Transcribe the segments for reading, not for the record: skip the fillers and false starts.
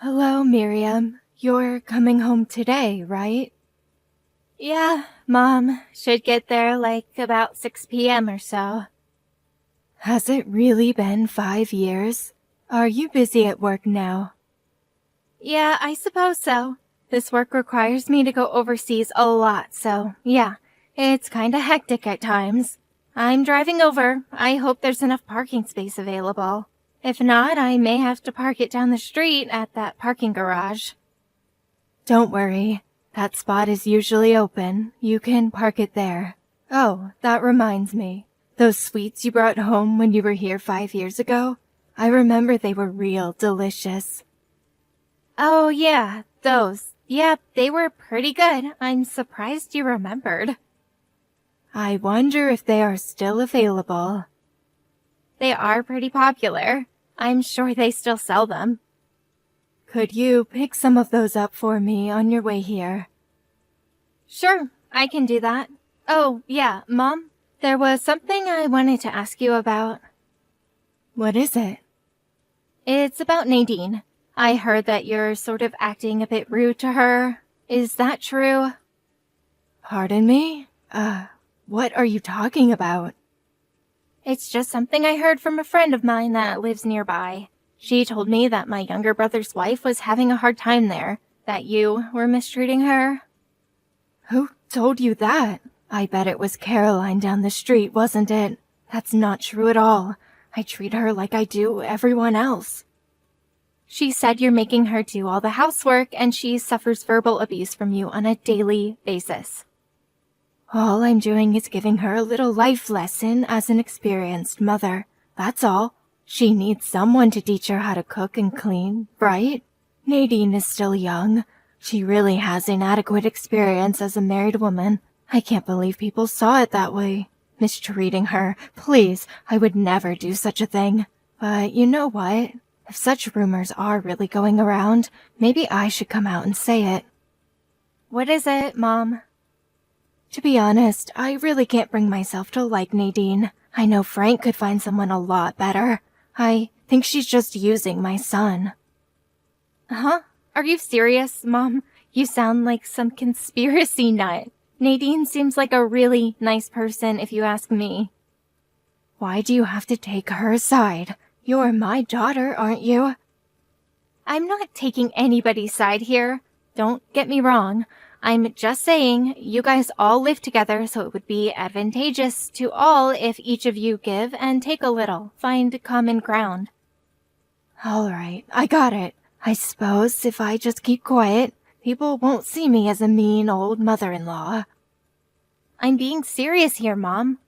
Hello, Miriam. You're coming home today, right? Yeah, Mom. Should get there like about 6 p.m. or so. Has it really been 5 years? Are you busy at work now? Yeah, I suppose so. This work requires me to go overseas a lot, so yeah, it's kinda hectic at times. I'm driving over. I hope there's enough parking space available. If not, I may have to park it down the street at that parking garage. Don't worry. That spot is usually open. You can park it there. Oh, that reminds me. Those sweets you brought home when you were here 5 years ago? I remember they were real delicious. Oh, yeah, those. Yep, they were pretty good. I'm surprised you remembered. I wonder if they are still available. They are pretty popular. I'm sure they still sell them. Could you pick some of those up for me on your way here? Sure, I can do that. Oh, yeah, Mom, there was something I wanted to ask you about. What is it? It's about Nadine. I heard that you're sort of acting a bit rude to her. Is that true? Pardon me? What are you talking about? It's just something I heard from a friend of mine that lives nearby. She told me that my younger brother's wife was having a hard time there, that you were mistreating her. Who told you that? I bet it was Caroline down the street, wasn't it? That's not true at all. I treat her like I do everyone else. She said you're making her do all the housework and she suffers verbal abuse from you on a daily basis. All I'm doing is giving her a little life lesson as an experienced mother. That's all. She needs someone to teach her how to cook and clean, right? Nadine is still young. She really has inadequate experience as a married woman. I can't believe people saw it that way. Mistreating her. Please, I would never do such a thing. But you know what? If such rumors are really going around, maybe I should come out and say it. What is it, Mom? To be honest, I really can't bring myself to like Nadine. I know Frank could find someone a lot better. I think she's just using my son. Huh? Are you serious, Mom? You sound like some conspiracy nut. Nadine seems like a really nice person if you ask me. Why do you have to take her side? You're my daughter, aren't you? I'm not taking anybody's side here. Don't get me wrong. I'm just saying you guys all live together, so it would be advantageous to all if each of you give and take a little, find common ground. All right, I got it. I suppose if I just keep quiet, people won't see me as a mean old mother-in-law. I'm being serious here, Mom.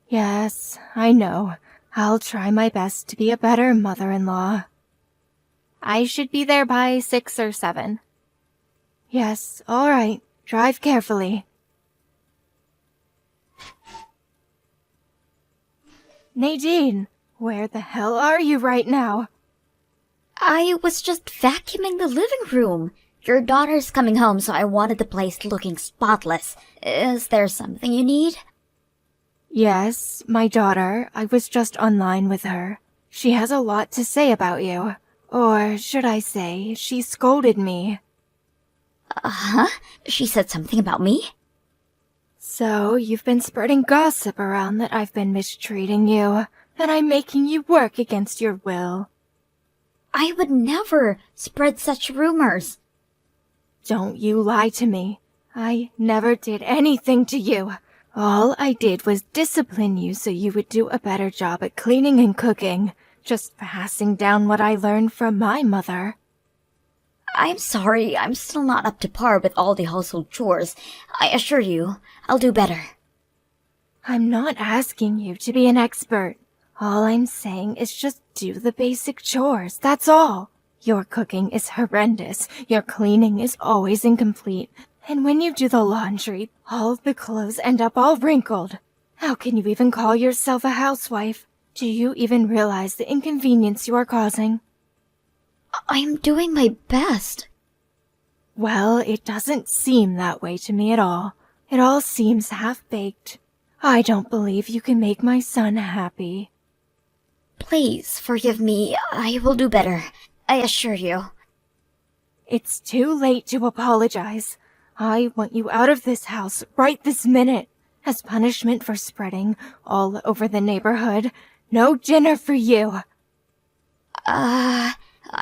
Yes, I know. I'll try my best to be a better mother-in-law. I should be there by 6 or 7. Yes, all right. Drive carefully. Nadine, where the hell are you right now? I was just vacuuming the living room. Your daughter's coming home, so I wanted the place looking spotless. Is there something you need? Yes, my daughter. I was just online with her. She has a lot to say about you. Or should I say, she scolded me. Uh-huh? She said something about me? So, you've been spreading gossip around that I've been mistreating you, that I'm making you work against your will. I would never spread such rumors. Don't you lie to me. I never did anything to you. All I did was discipline you so you would do a better job at cleaning and cooking, just passing down what I learned from my mother. I'm sorry, I'm still not up to par with all the household chores. I assure you, I'll do better. I'm not asking you to be an expert. All I'm saying is just do the basic chores, that's all. Your cooking is horrendous, your cleaning is always incomplete, and when you do the laundry, all of the clothes end up all wrinkled. How can you even call yourself a housewife? Do you even realize the inconvenience you are causing? I'm doing my best. Well, it doesn't seem that way to me at all. It all seems half-baked. I don't believe you can make my son happy. Please forgive me. I will do better. I assure you. It's too late to apologize. I want you out of this house right this minute, as punishment for spreading all over the neighborhood. No dinner for you. I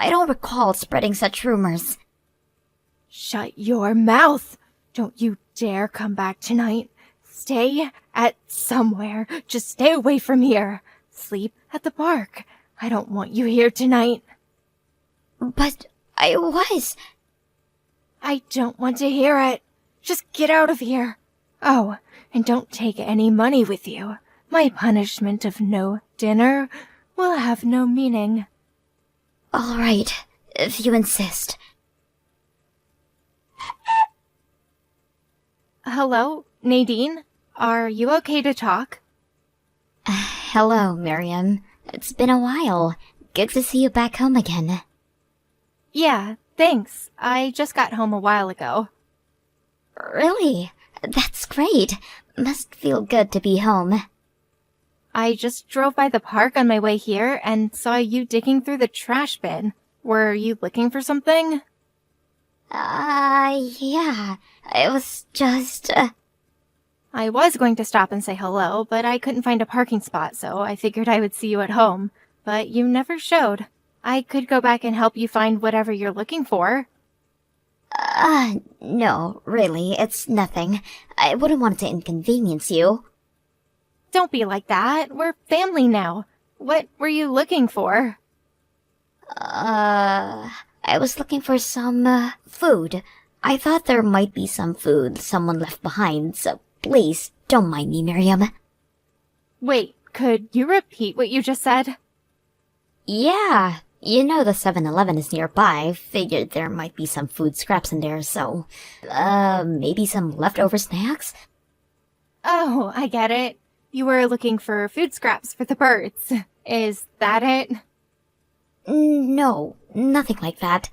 don't recall spreading such rumors. Shut your mouth. Don't you dare come back tonight. Stay at somewhere. Just stay away from here. Sleep at the park. I don't want you here tonight. But I was. I don't want to hear it. Just get out of here. Oh, and don't take any money with you. My punishment of no dinner will have no meaning. All right, if you insist. Hello, Nadine? Are you okay to talk? Hello, Miriam. It's been a while. Good to see you back home again. Yeah, thanks. I just got home a while ago. Really? That's great. Must feel good to be home. I just drove by the park on my way here and saw you digging through the trash bin. Were you looking for something? Yeah. It was just, I was going to stop and say hello, but I couldn't find a parking spot, so I figured I would see you at home. But you never showed. I could go back and help you find whatever you're looking for. No, really, it's nothing. I wouldn't want to inconvenience you. Don't be like that. We're family now. What were you looking for? I was looking for some, food. I thought there might be some food someone left behind, so please, don't mind me, Miriam. Wait, could you repeat what you just said? Yeah, you know the 7-Eleven is nearby. Figured there might be some food scraps in there, so, maybe some leftover snacks? Oh, I get it. You were looking for food scraps for the birds. Is that it? No, nothing like that.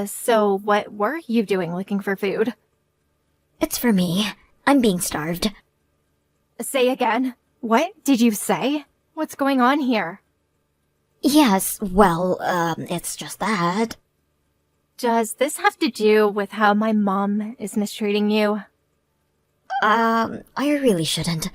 So what were you doing looking for food? It's for me. I'm being starved. Say again. What did you say? What's going on here? Yes, well, it's just that. Does this have to do with how my mom is mistreating you? I really shouldn't.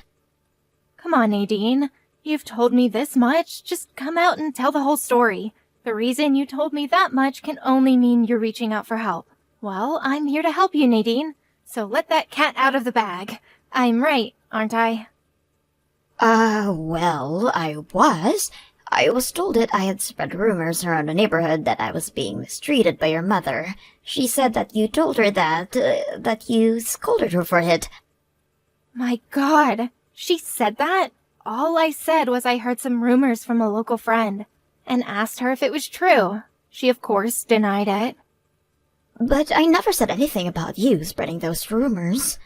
Come on, Nadine. You've told me this much. Just come out and tell the whole story. The reason you told me that much can only mean you're reaching out for help. Well, I'm here to help you, Nadine. So let that cat out of the bag. I'm right, aren't I? Well, I was. I was told that I had spread rumors around the neighborhood that I was being mistreated by your mother. She said that you told her that you scolded her for it. My God, she said that? All I said was I heard some rumors from a local friend and asked her if it was true. She, of course, denied it. But I never said anything about you spreading those rumors.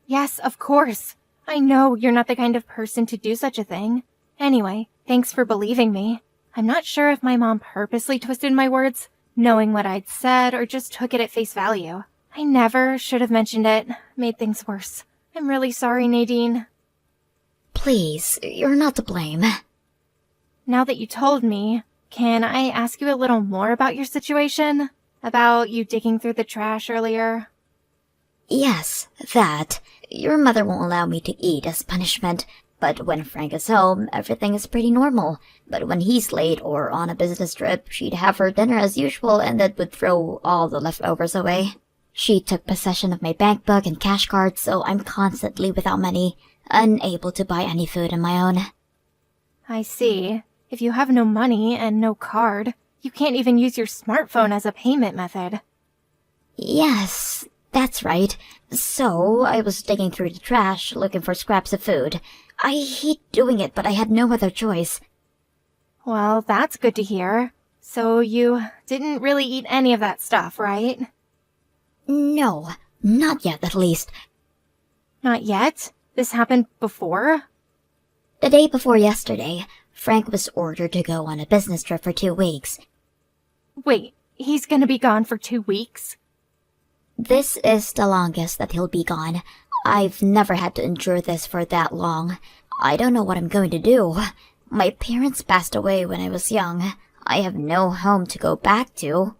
Yes, of course. I know you're not the kind of person to do such a thing. Anyway, thanks for believing me. I'm not sure if my mom purposely twisted my words, knowing what I'd said, or just took it at face value. I never should have mentioned it. Made things worse. I'm really sorry, Nadine. Please, you're not to blame. Now that you told me, can I ask you a little more about your situation? About you digging through the trash earlier? Yes, that. Your mother won't allow me to eat as punishment, but when Frank is home, everything is pretty normal. But when he's late or on a business trip, she'd have her dinner as usual and then would throw all the leftovers away. She took possession of my bank book and cash card, so I'm constantly without money, unable to buy any food on my own. I see. If you have no money and no card, you can't even use your smartphone as a payment method. Yes, that's right. So, I was digging through the trash, looking for scraps of food. I hate doing it, but I had no other choice. Well, that's good to hear. So you didn't really eat any of that stuff, right? No, not yet at least. Not yet? This happened before? The day before yesterday, Frank was ordered to go on a business trip for 2 weeks. Wait, he's gonna be gone for 2 weeks? This is the longest that he'll be gone. I've never had to endure this for that long. I don't know what I'm going to do. My parents passed away when I was young. I have no home to go back to.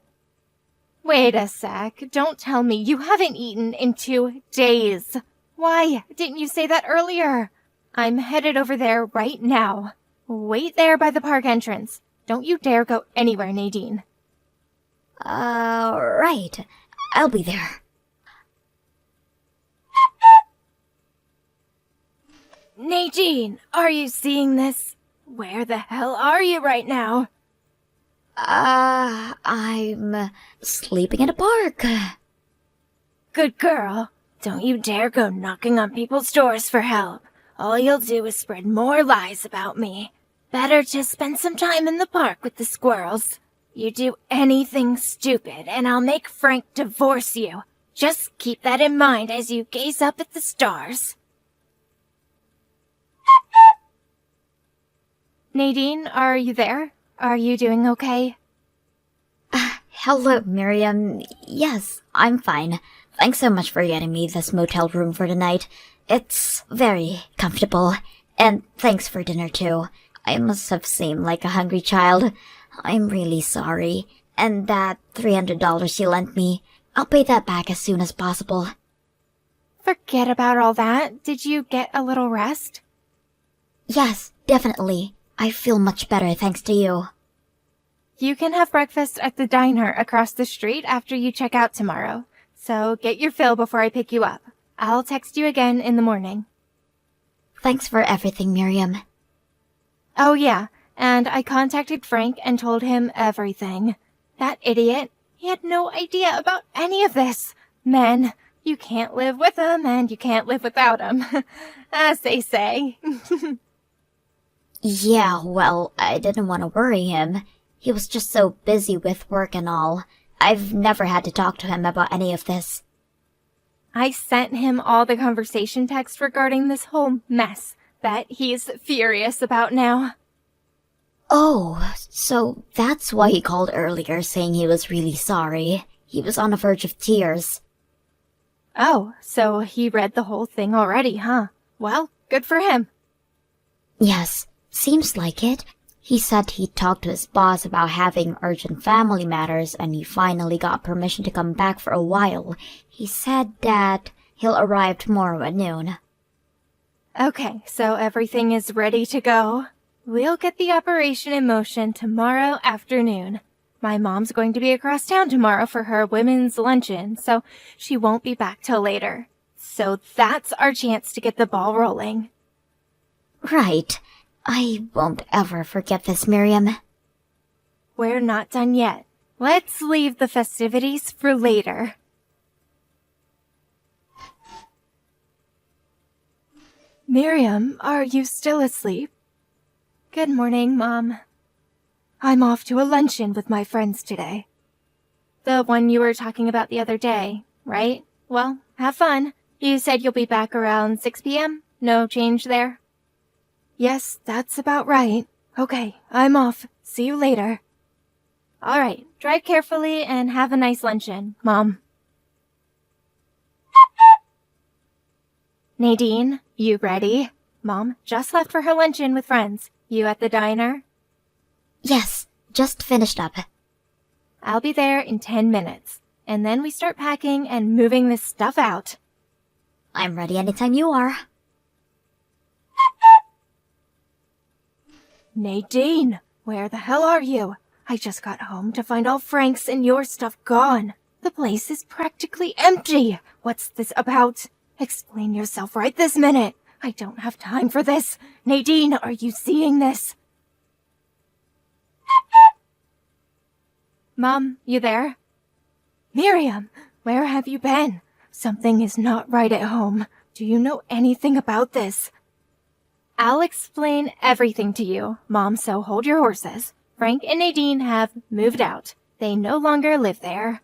Wait a sec. Don't tell me you haven't eaten in 2 days. Why didn't you say that earlier? I'm headed over there right now. Wait there by the park entrance. Don't you dare go anywhere, Nadine. Right. I'll be there. Nadine, are you seeing this? Where the hell are you right now? I'm sleeping in a park. Good girl. Don't you dare go knocking on people's doors for help. All you'll do is spread more lies about me. Better just spend some time in the park with the squirrels. You do anything stupid and I'll make Frank divorce you. Just keep that in mind as you gaze up at the stars. Nadine, are you there? Are you doing okay? Hello, Miriam. Yes, I'm fine. Thanks so much for getting me this motel room for the night. It's very comfortable. And thanks for dinner, too. I must have seemed like a hungry child. I'm really sorry. And that $300 you lent me, I'll pay that back as soon as possible. Forget about all that. Did you get a little rest? Yes, definitely. I feel much better thanks to you. You can have breakfast at the diner across the street after you check out tomorrow. So get your fill before I pick you up. I'll text you again in the morning. Thanks for everything, Miriam. Oh yeah, and I contacted Frank and told him everything. That idiot, he had no idea about any of this. Men, you can't live with them and you can't live without them, as they say. Yeah, well, I didn't want to worry him. He was just so busy with work and all. I've never had to talk to him about any of this. I sent him all the conversation text regarding this whole mess that he's furious about now. Oh, so that's why he called earlier saying he was really sorry. He was on the verge of tears. Oh, so he read the whole thing already, huh? Well, good for him. Yes, seems like it. He said he talked to his boss about having urgent family matters and he finally got permission to come back for a while. He said that he'll arrive tomorrow at noon. Okay, so everything is ready to go. We'll get the operation in motion tomorrow afternoon. My mom's going to be across town tomorrow for her women's luncheon, so she won't be back till later. So that's our chance to get the ball rolling. Right. I won't ever forget this, Miriam. We're not done yet. Let's leave the festivities for later. Miriam, are you still asleep? Good morning, Mom. I'm off to a luncheon with my friends today. The one you were talking about the other day, right? Well, have fun. You said you'll be back around 6 p.m.? No change there? Yes, that's about right. Okay, I'm off. See you later. All right, drive carefully and have a nice luncheon, Mom. Nadine, you ready? Mom just left for her luncheon with friends. You at the diner? Yes, just finished up. I'll be there in 10 minutes. And then we start packing and moving this stuff out. I'm ready anytime you are. Nadine, where the hell are you? I just got home to find all Frank's and your stuff gone. The place is practically empty. What's this about? Explain yourself right this minute. I don't have time for this. Nadine, are you seeing this? Mom, you there? Miriam, where have you been? Something is not right at home. Do you know anything about this? I'll explain everything to you, Mom, so hold your horses. Frank and Nadine have moved out. They no longer live there.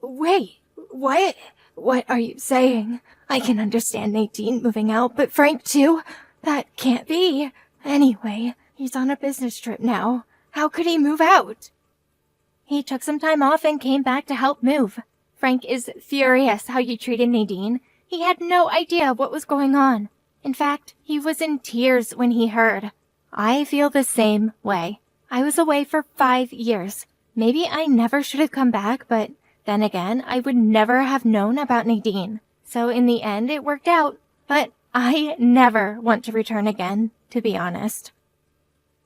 Wait, what? What are you saying? I can understand Nadine moving out, but Frank too? That can't be. Anyway, he's on a business trip now. How could he move out? He took some time off and came back to help move. Frank is furious how you treated Nadine. He had no idea what was going on. In fact, he was in tears when he heard. I feel the same way. I was away for 5 years. Maybe I never should have come back, but then again, I would never have known about Nadine. So in the end, it worked out. But I never want to return again, to be honest.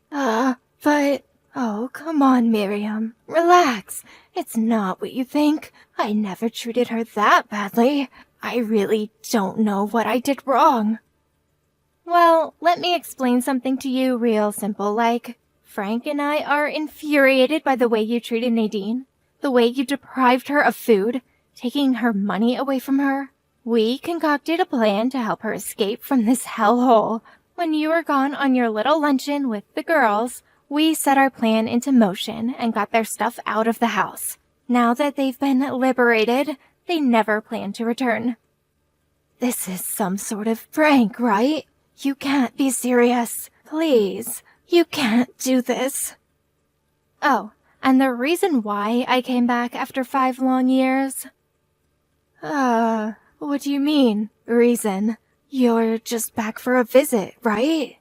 But... Oh, come on, Miriam. Relax. It's not what you think. I never treated her that badly. I really don't know what I did wrong. Well, let me explain something to you real simple like. Frank and I are infuriated by the way you treated Nadine, the way you deprived her of food, taking her money away from her. We concocted a plan to help her escape from this hellhole. When you were gone on your little luncheon with the girls, we set our plan into motion and got their stuff out of the house. Now that they've been liberated, they never plan to return. This is some sort of prank, right? You can't be serious. Please, you can't do this. Oh, and the reason why I came back after 5 long years? What do you mean, reason? You're just back for a visit, right?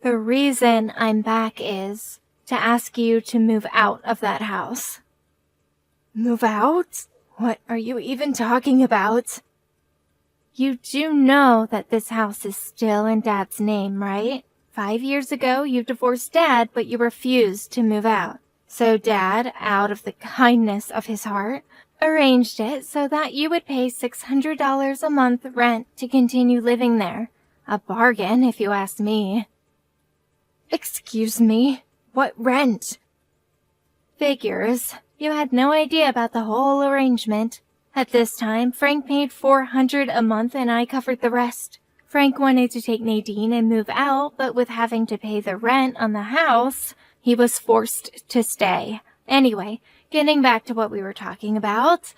The reason I'm back is to ask you to move out of that house. Move out? What are you even talking about? You do know that this house is still in Dad's name, right? 5 years ago, you divorced Dad, but you refused to move out. So Dad, out of the kindness of his heart, arranged it so that you would pay $600 a month rent to continue living there. A bargain, if you ask me. Excuse me? What rent? Figures. You had no idea about the whole arrangement. At this time, Frank paid $400 a month and I covered the rest. Frank wanted to take Nadine and move out, but with having to pay the rent on the house, he was forced to stay. Anyway, getting back to what we were talking about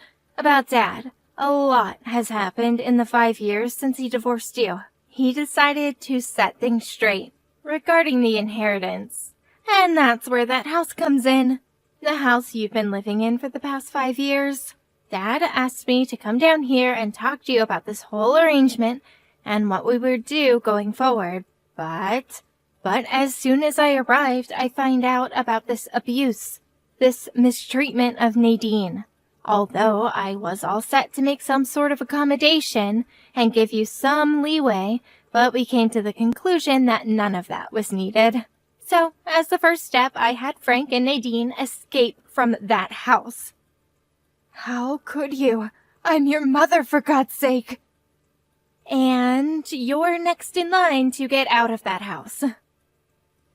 Dad. A lot has happened in the 5 years since he divorced you. He decided to set things straight regarding the inheritance. And that's where that house comes in. The house you've been living in for the past 5 years. Dad asked me to come down here and talk to you about this whole arrangement and what we would do going forward. But as soon as I arrived, I find out about this abuse, this mistreatment of Nadine. Although I was all set to make some sort of accommodation and give you some leeway, but we came to the conclusion that none of that was needed. So, as the first step, I had Frank and Nadine escape from that house. How could you? I'm your mother, for God's sake. And you're next in line to get out of that house.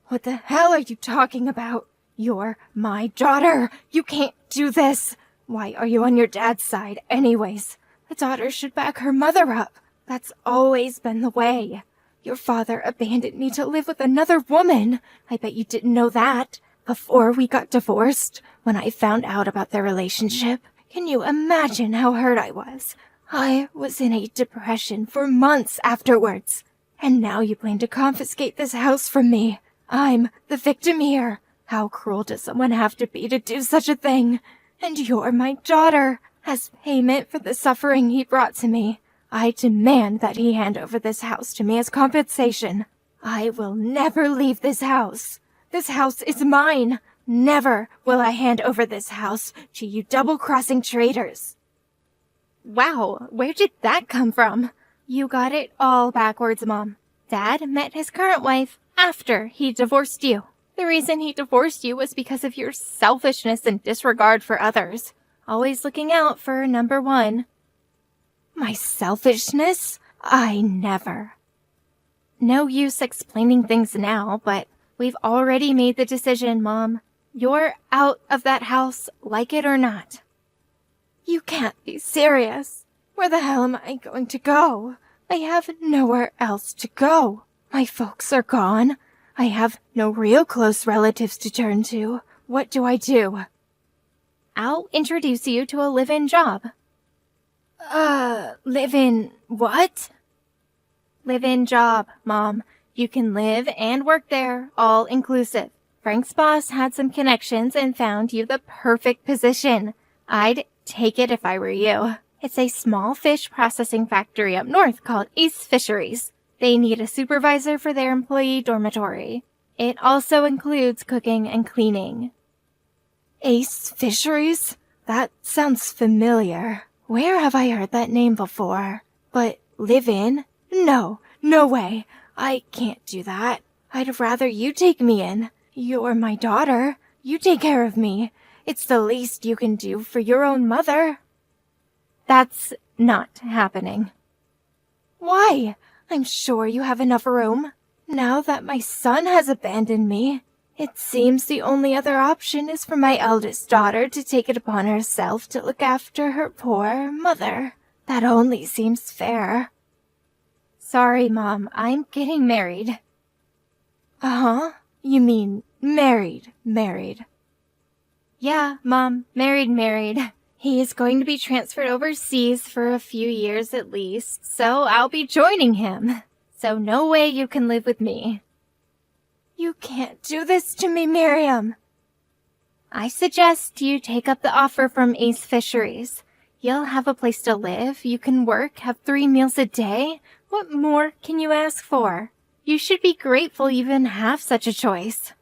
What the hell are you talking about? You're my daughter. You can't do this. Why are you on your dad's side anyways? A daughter should back her mother up. That's always been the way. Your father abandoned me to live with another woman. I bet you didn't know that. Before we got divorced, when I found out about their relationship, can you imagine how hurt I was? I was in a depression for months afterwards. And now you plan to confiscate this house from me. I'm the victim here. How cruel does someone have to be to do such a thing? And you're my daughter. As payment for the suffering he brought to me, I demand that he hand over this house to me as compensation. I will never leave this house. This house is mine. Never will I hand over this house to you double-crossing traitors. Wow, where did that come from? You got it all backwards, Mom. Dad met his current wife after he divorced you. The reason he divorced you was because of your selfishness and disregard for others. Always looking out for number one. My selfishness? I never. No use explaining things now, but we've already made the decision, Mom. You're out of that house, like it or not. You can't be serious. Where the hell am I going to go? I have nowhere else to go. My folks are gone. I have no real close relatives to turn to. What do I do? I'll introduce you to a live-in job. Live-in what? Live-in job, Mom. You can live and work there, all inclusive. Frank's boss had some connections and found you the perfect position. I'd take it if I were you. It's a small fish processing factory up north called Ace Fisheries. They need a supervisor for their employee dormitory. It also includes cooking and cleaning. Ace Fisheries? That sounds familiar. Where have I heard that name before? But live in? No way. I can't do that. I'd rather you take me in. You're my daughter. You take care of me. It's the least you can do for your own mother. That's not happening. Why? I'm sure you have enough room. Now that my son has abandoned me, it seems the only other option is for my eldest daughter to take it upon herself to look after her poor mother. That only seems fair. Sorry, Mom, I'm getting married. Uh-huh? You mean married. Yeah, Mom, married. He is going to be transferred overseas for a few years at least, so I'll be joining him. So no way you can live with me. You can't do this to me, Miriam. I suggest you take up the offer from Ace Fisheries. You'll have a place to live, you can work, have 3 meals a day. What more can you ask for? You should be grateful you even have such a choice.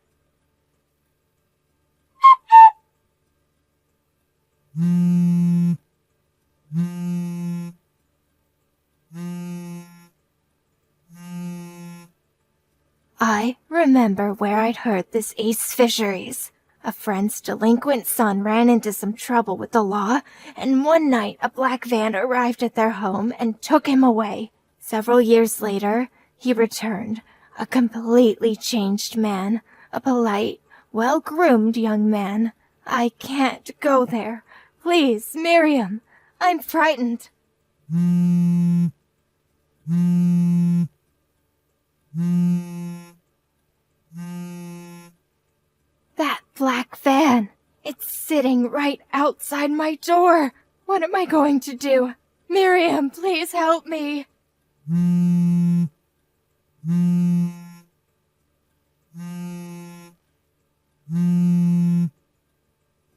I remember where I'd heard this Ace Fisheries. A friend's delinquent son ran into some trouble with the law, and one night a black van arrived at their home and took him away. Several years later, he returned, a completely changed man, a polite, well-groomed young man. I can't go there. Please, Miriam, I'm frightened. That black van, it's sitting right outside my door. What am I going to do? Miriam, please help me.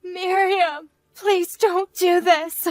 Miriam, please don't do this.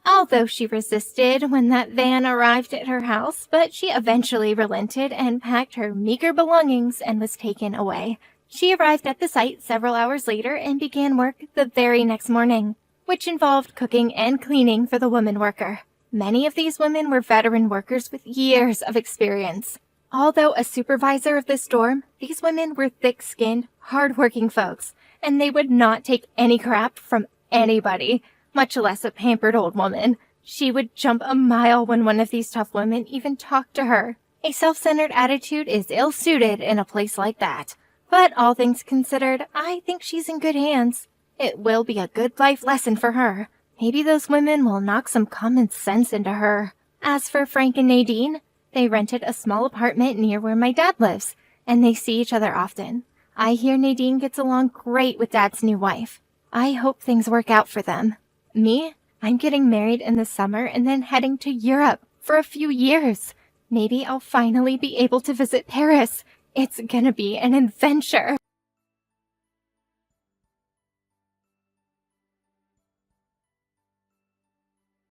Although she resisted when that van arrived at her house, but she eventually relented and packed her meager belongings and was taken away. She arrived at the site several hours later and began work the very next morning, which involved cooking and cleaning for the woman worker. Many of these women were veteran workers with years of experience. Although a supervisor of this dorm, these women were thick-skinned, hard-working folks, and they would not take any crap from anybody, much less a pampered old woman. She would jump a mile when one of these tough women even talked to her. A self-centered attitude is ill-suited in a place like that. But all things considered, I think she's in good hands. It will be a good life lesson for her. Maybe those women will knock some common sense into her. As for Frank and Nadine, they rented a small apartment near where my dad lives, and they see each other often. I hear Nadine gets along great with Dad's new wife. I hope things work out for them. Me? I'm getting married in the summer and then heading to Europe for a few years. Maybe I'll finally be able to visit Paris. It's gonna be an adventure.